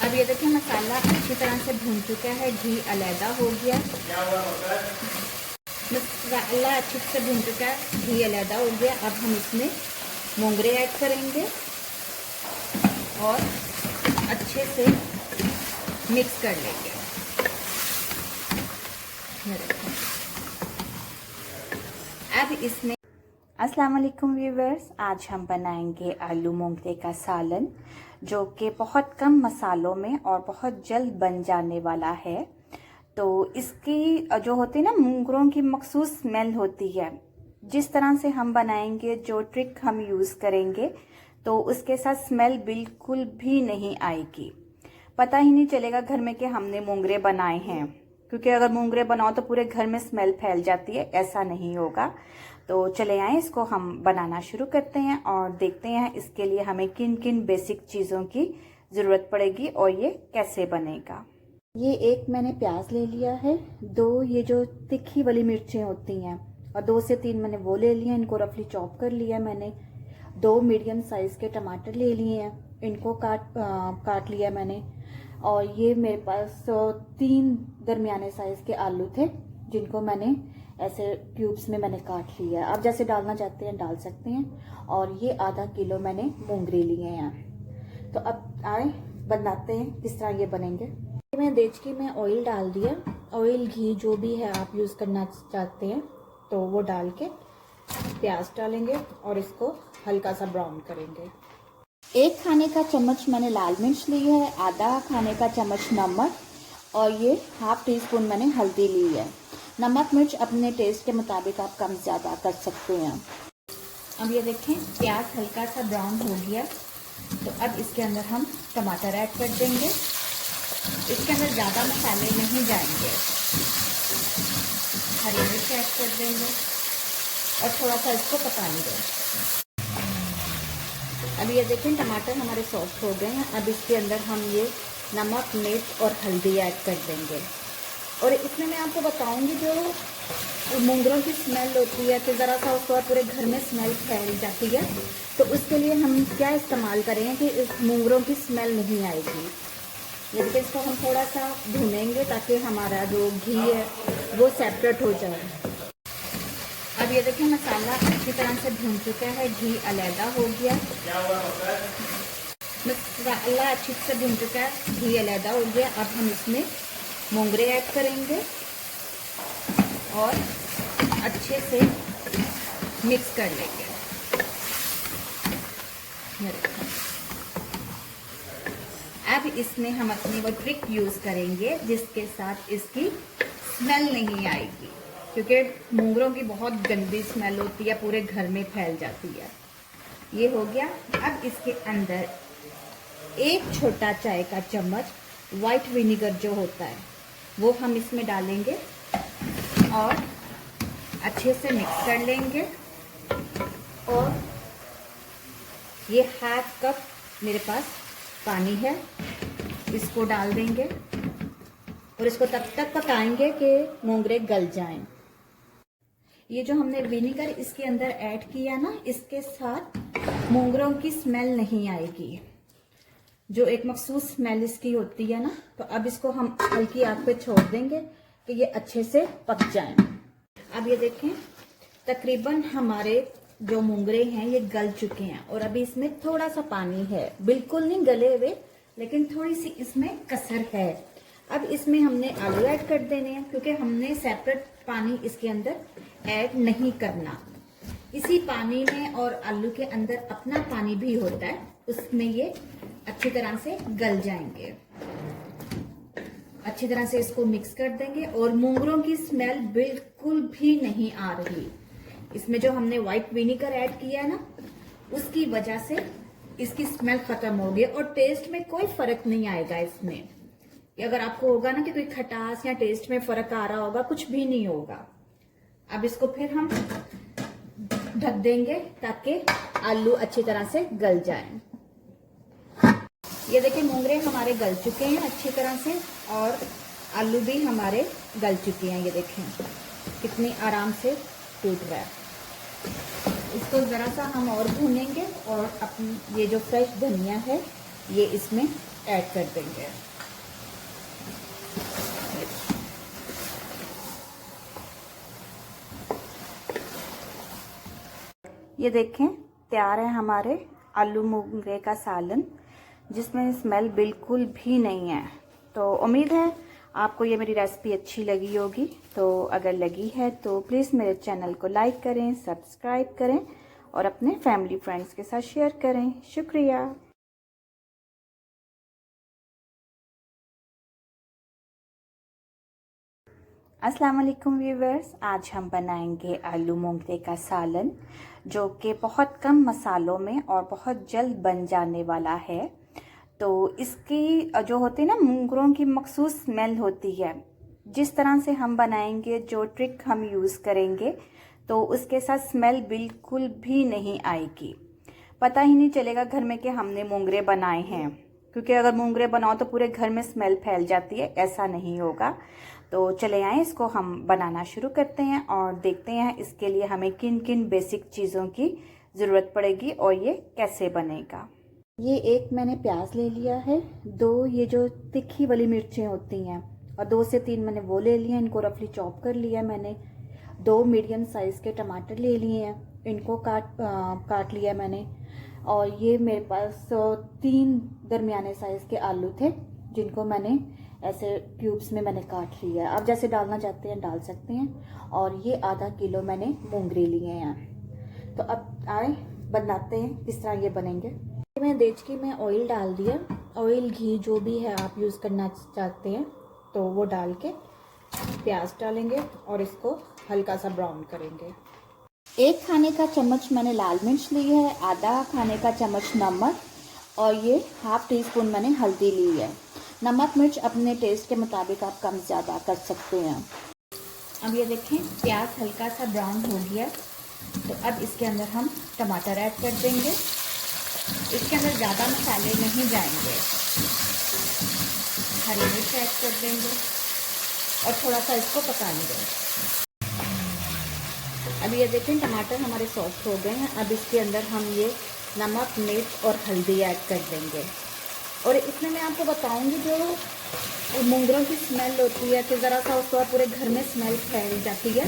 अब ये देखिए मसाला अच्छी तरह से भून चुका है, घी अलहदा हो गया। मसाला अच्छी से भून चुका है, घी अलहदा हो गया। अब हम इसमें मोंगरे ऐड करेंगे और अच्छे से मिक्स कर लेंगे। अब इसमें अस्सलाम वालेकुम व्यूवर्स, आज हम बनाएंगे आलू मोंगरे का सालन, जो कि बहुत कम मसालों में और बहुत जल्द बन जाने वाला है। तो इसकी जो होती है ना, मोंगरों की मखसूस स्मेल होती है। जिस तरह से हम बनाएंगे, जो ट्रिक हम यूज़ करेंगे, तो उसके साथ स्मेल बिल्कुल भी नहीं आएगी। पता ही नहीं चलेगा घर में कि हमने मोंगरे बनाए हैं, क्योंकि अगर मोंगरे बनाओ तो पूरे घर में स्मेल फैल जाती है। ऐसा नहीं होगा। तो चले आए, इसको हम बनाना शुरू करते हैं और देखते हैं इसके लिए हमें किन किन बेसिक चीज़ों की ज़रूरत पड़ेगी और ये कैसे बनेगा। ये एक मैंने प्याज ले लिया है, 2 ये जो तिखी वाली मिर्चें होती हैं, और 2 से 3 मैंने वो ले लिए, इनको रफली चॉप कर लिया मैंने। 2 मीडियम साइज़ के टमाटर ले लिए हैं, इनको काट लिया मैंने। और ये मेरे पास 3 दरमियाने साइज़ के आलू थे, जिनको मैंने ऐसे क्यूब्स में मैंने काट लिया है। आप जैसे डालना चाहते हैं डाल सकते हैं। और ये आधा किलो मैंने मोंगरे लिए हैं। तो अब आए बनाते हैं किस तरह ये बनेंगे। मैंने देचकी में ऑयल डाल दिया, ऑयल घी जो भी है आप यूज़ करना चाहते हैं, तो वो डाल के प्याज डालेंगे और इसको हल्का सा ब्राउन करेंगे। 1 खाने का चम्मच मैंने लाल मिर्च ली है, आधा खाने का चम्मच नमक, और ये ½ टीस्पून मैंने हल्दी ली है। नमक मिर्च अपने टेस्ट के मुताबिक आप कम ज़्यादा कर सकते हैं। अब ये देखें प्याज हल्का सा ब्राउन हो गया, तो अब इसके अंदर हम टमाटर ऐड कर देंगे। इसके अंदर ज़्यादा मसाले नहीं जाएंगे। हरी मिर्च ऐड कर देंगे और थोड़ा सा इसको पकाएंगे। अब ये देखें टमाटर हमारे सॉफ्ट हो गए हैं। अब इसके अंदर हम ये नमक मिर्च और हल्दी ऐड कर देंगे। और इसमें मैं आपको बताऊंगी, जो मोंगरों की स्मेल होती है तो ज़रा सा उसके बाद पूरे घर में स्मेल फैल जाती है। तो उसके लिए हम क्या इस्तेमाल करेंगे कि इस मोंगरों की स्मेल नहीं आएगी। ये देखिए, इसको हम थोड़ा सा भूनेंगे ताकि हमारा जो घी है वो सेपरेट हो जाए। अब ये देखिए मसाला अच्छी तरह से भून चुका है, घी अलहदा हो गया। मसाला अच्छी से भून चुका है, घी अलहदा हो गया। अब हम इसमें मोंगरे ऐड करेंगे और अच्छे से मिक्स कर लेंगे। अब इसमें हम अपनी वो ट्रिक यूज़ करेंगे जिसके साथ इसकी स्मेल नहीं आएगी, क्योंकि मोंगरों की बहुत गंदी स्मेल होती है, पूरे घर में फैल जाती है। ये हो गया। अब इसके अंदर 1 छोटा चाय का चम्मच वाइट विनेगर जो होता है वो हम इसमें डालेंगे और अच्छे से मिक्स कर लेंगे। और ये ½ कप मेरे पास पानी है, इसको डाल देंगे और इसको तब तक पकाएंगे कि मोंगरे गल जाएं। ये जो हमने विनेगर इसके अंदर ऐड किया ना, इसके साथ मोंगरों की स्मेल नहीं आएगी, जो एक मखसूस स्मेल इसकी होती है ना। तो अब इसको हम हल्की आंच पे छोड़ देंगे कि ये अच्छे से पक जाएं। अब ये देखें तकरीबन हमारे जो मोंगरे हैं ये गल चुके हैं और अभी इसमें थोड़ा सा पानी है, बिल्कुल नहीं गले हुए, लेकिन थोड़ी सी इसमें कसर है। अब इसमें हमने आलू ऐड कर देने हैं, क्योंकि हमने सेपरेट पानी इसके अंदर ऐड नहीं करना। इसी पानी में और आलू के अंदर अपना पानी भी होता है, उसमें ये अच्छी तरह से गल जाएंगे। अच्छी तरह से इसको मिक्स कर देंगे और मोंगरों की स्मेल बिल्कुल भी नहीं आ रही। इसमें जो हमने व्हाइट विनेगर ऐड किया है ना, उसकी वजह से इसकी स्मेल खत्म हो गई और टेस्ट में कोई फर्क नहीं आएगा इसमें। अगर आपको होगा ना कि कोई खटास या टेस्ट में फर्क आ रहा होगा, कुछ भी नहीं होगा। अब इसको फिर हम ढक देंगे ताकि आलू अच्छी तरह से गल जाए। ये देखिए मोंगरे हमारे गल चुके हैं अच्छी तरह से और आलू भी हमारे गल चुके हैं। ये देखें कितनी आराम से टूट रहा है। इसको ज़रा सा हम और भूनेंगे और अपनी ये जो फ्रेश धनिया है ये इसमें ऐड कर देंगे। ये देखें, तैयार है हमारे आलू मोंगरे का सालन, जिसमें स्मेल बिल्कुल भी नहीं है। तो उम्मीद है आपको ये मेरी रेसिपी अच्छी लगी होगी। तो अगर लगी है तो प्लीज़ मेरे चैनल को लाइक करें, सब्सक्राइब करें और अपने फैमिली फ्रेंड्स के साथ शेयर करें। शुक्रिया। अस्सलाम वालेकुम व्यूवर्स, आज हम बनाएंगे आलू मोंगरे का सालन, जो कि बहुत कम मसालों में और बहुत जल्द बन जाने वाला है। तो इसकी जो होती है ना, मोंगरों की मखसूस स्मेल होती है। जिस तरह से हम बनाएंगे, जो ट्रिक हम यूज़ करेंगे, तो उसके साथ स्मेल बिल्कुल भी नहीं आएगी। पता ही नहीं चलेगा घर में कि हमने मोंगरे बनाए हैं, क्योंकि अगर मोंगरे बनाओ तो पूरे घर में स्मेल फैल जाती है। ऐसा नहीं होगा। तो चले आए, इसको हम बनाना शुरू करते हैं और देखते हैं इसके लिए हमें किन किन बेसिक चीज़ों की ज़रूरत पड़ेगी और ये कैसे बनेगा। ये एक मैंने प्याज ले लिया है, 2 ये जो तिखी वाली मिर्चें होती हैं, और 2 से 3 मैंने वो ले लिए, इनको रफली चॉप कर लिया मैंने। 2 मीडियम साइज़ के टमाटर ले लिए हैं, इनको काट लिया मैंने। और ये मेरे पास 3 दरमियाने साइज़ के आलू थे, जिनको मैंने ऐसे क्यूब्स में मैंने काट लिया है। आप जैसे डालना चाहते हैं डाल सकते हैं। और ये आधा किलो मैंने मोंगरे लिए हैं। तो अब आए बनाते हैं किस तरह ये बनेंगे। मैं देचकी में ऑयल डाल दिया, ऑयल घी जो भी है आप यूज़ करना चाहते हैं, तो वो डाल के प्याज डालेंगे और इसको हल्का सा ब्राउन करेंगे। 1 खाने का चम्मच मैंने लाल मिर्च ली है, आधा खाने का चम्मच नमक, और ये ½ टीस्पून मैंने हल्दी ली है। नमक मिर्च अपने टेस्ट के मुताबिक आप कम ज़्यादा कर सकते हैं। अब ये देखें, प्याज हल्का सा ब्राउन हो गया, तो अब इसके अंदर हम टमाटर ऐड कर देंगे। इसके अंदर ज़्यादा मसाले नहीं जाएंगे। हरी मिर्च ऐड कर देंगे और थोड़ा सा इसको पकाएंगे। अब ये देखें, टमाटर हमारे सॉफ्ट हो गए हैं। अब इसके अंदर हम ये नमक, मिर्च और हल्दी ऐड कर देंगे। और इसमें मैं आपको बताऊंगी, जो मोंगरों की स्मेल होती है कि ज़रा सा उसके बाद पूरे घर में स्मेल फैल जाती है,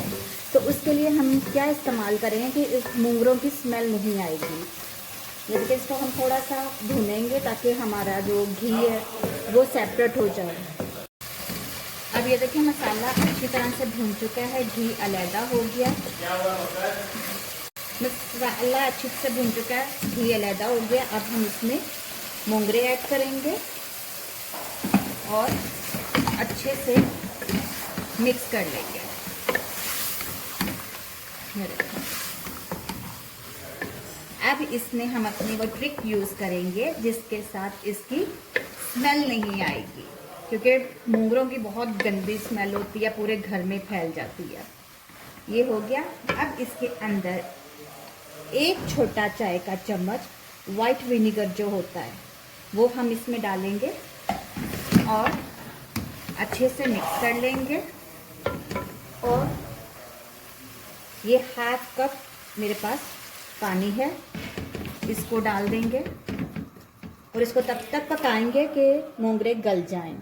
तो उसके लिए हम क्या इस्तेमाल करेंगे कि इस मोंगरों की स्मेल नहीं आएगी। ये देखिए, इसको हम थोड़ा सा भूनेंगे ताकि हमारा जो घी है वो सेपरेट हो जाए। अब ये देखिए, मसाला अच्छी तरह से भून चुका है, घी अलहदा हो गया। मसाला अच्छी से भून चुका है, घी अलहदा हो गया। अब हम इसमें मोंगरे ऐड करेंगे और अच्छे से मिक्स कर लेंगे। अब इसमें हम अपनी वो ट्रिक यूज़ करेंगे जिसके साथ इसकी स्मेल नहीं आएगी, क्योंकि मोंगरों की बहुत गंदी स्मेल होती है, पूरे घर में फैल जाती है। ये हो गया। अब इसके अंदर 1 छोटा चाय का चम्मच वाइट विनीगर जो होता है वो हम इसमें डालेंगे और अच्छे से मिक्स कर लेंगे। और ये ½ कप मेरे पास पानी है, इसको डाल देंगे और इसको तब तक पकाएंगे कि मोंगरे गल जाएं।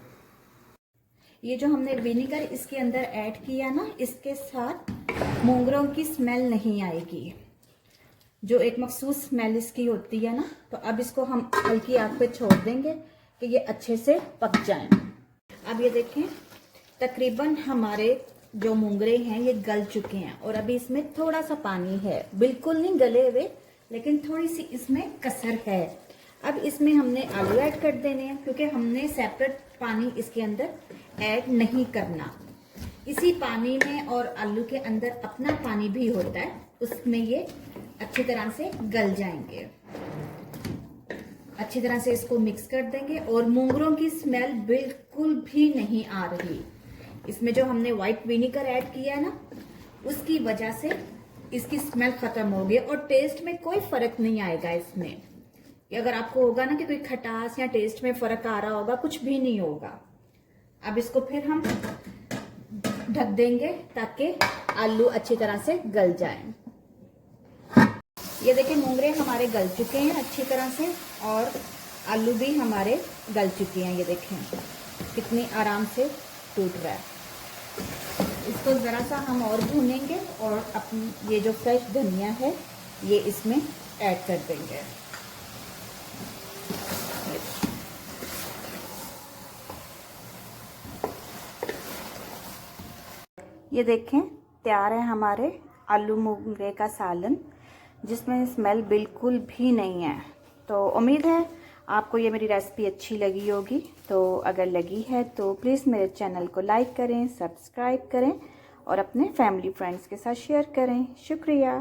ये जो हमने विनीगर इसके अंदर ऐड किया ना, इसके साथ मोंगरों की स्मेल नहीं आएगी, जो एक मखसूस स्मेल इसकी होती है ना। तो अब इसको हम हल्की आग पे छोड़ देंगे कि ये अच्छे से पक जाएं। अब ये देखें, तकरीबन हमारे जो मोंगरे हैं ये गल चुके हैं और अभी इसमें थोड़ा सा पानी है, बिल्कुल नहीं गले हुए, लेकिन थोड़ी सी इसमें कसर है। अब इसमें हमने आलू ऐड कर देने हैं, क्योंकि हमने सेपरेट पानी इसके अंदर ऐड नहीं करना। इसी पानी में और आलू के अंदर अपना पानी भी होता है, उसमें ये अच्छी तरह से गल जाएंगे। अच्छी तरह से इसको मिक्स कर देंगे और मोंगरों की स्मेल बिल्कुल भी नहीं आ रही। इसमें जो हमने व्हाइट विनीगर ऐड किया है ना, उसकी वजह से इसकी स्मेल खत्म हो गई और टेस्ट में कोई फर्क नहीं आएगा इसमें। अगर आपको होगा ना कि कोई खटास या टेस्ट में फर्क आ रहा होगा, कुछ भी नहीं होगा। अब इसको फिर हम ढक देंगे ताकि आलू अच्छी तरह से गल जाएं। ये देखिए, मोंगरे हमारे गल चुके हैं अच्छी तरह से और आलू भी हमारे गल चुके हैं, ये देखें कितनी आराम से टूट रहा है। इसको ज़रा सा हम और भूनेंगे और अपनी ये जो फ्रेश धनिया है ये इसमें ऐड कर देंगे। ये देखें तैयार है हमारे आलू मूंगे का सालन, जिसमें स्मेल बिल्कुल भी नहीं है। तो उम्मीद है आपको ये मेरी रेसिपी अच्छी लगी होगी। तो अगर लगी है तो प्लीज़ मेरे चैनल को लाइक करें, सब्सक्राइब करें और अपने फैमिली फ्रेंड्स के साथ शेयर करें। शुक्रिया।